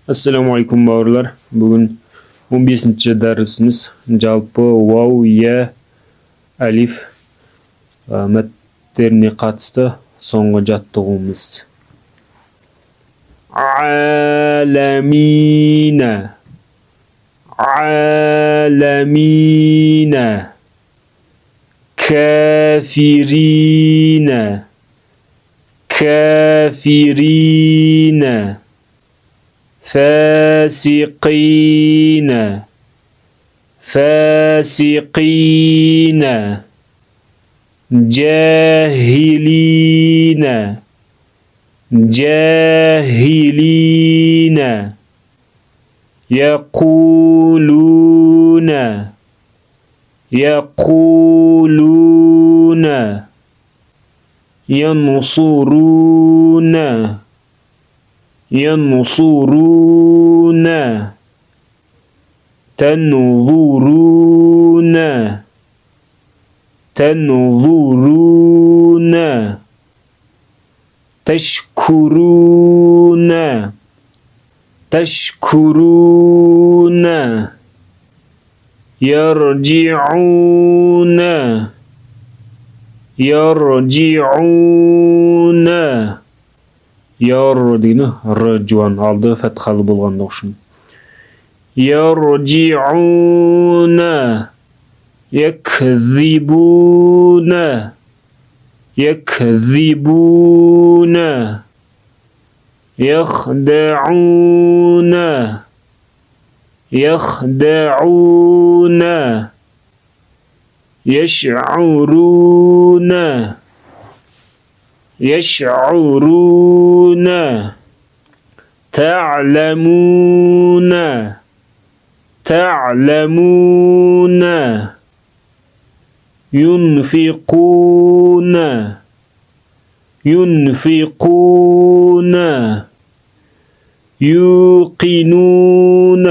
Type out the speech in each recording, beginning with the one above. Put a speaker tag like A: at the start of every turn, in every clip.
A: Assalamu alaikum bauırlar. Bugün 15. dersimiz. Жалпы вау, я, alif мәттеріне қатысты соңғы жаттығуымыз. Аламина, аламина, кафирина, кафирина, فاسقين فاسقين جاهلين جاهلين يقولون يقولون ينصرون ينصرون تنظرون تنظرون تشكرون تشكرون يرجعون يرجعون Яр дегені р жуан алды фатхалы болғанда үшін. Яржиуна якзибуна якзибуна яхдауна яхдауна яш'уруна يشعرون تعلمون تعلمون ينفقون ينفقون يوقنون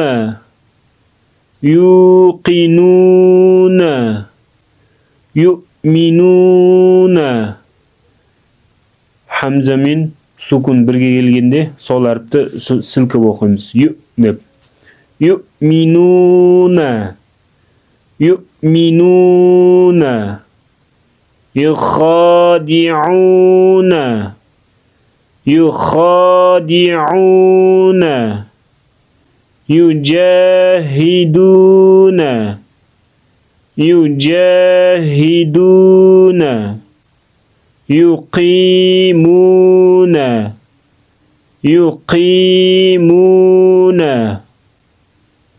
A: يوقنون يؤمنون Хамза мен сукун бірге келгенде сол әріпті сілкіп оқимыз. Ю деп. Ю'минуна. Ю'минуна. Юхади'уна. Юхади'уна. Юджахидуна. Юджахидуна. يقيمون يقيمون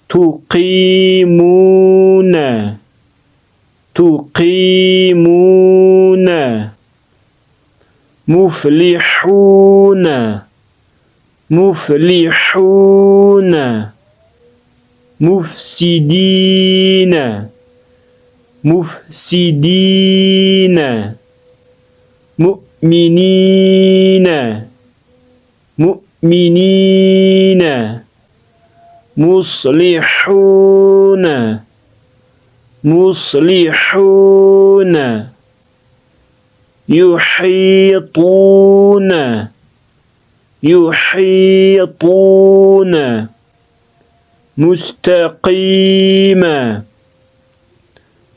A: تقيمون تقيمون مفلحون مفلحون مفسدين مفسدين مؤمنين مؤمنين مصلحون مصلحون يحيطون يحيطون مستقيما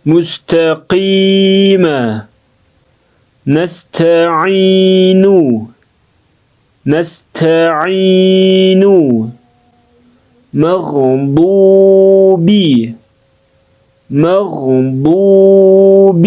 A: مستقيما نستعين نستعين مغضوب مغضوب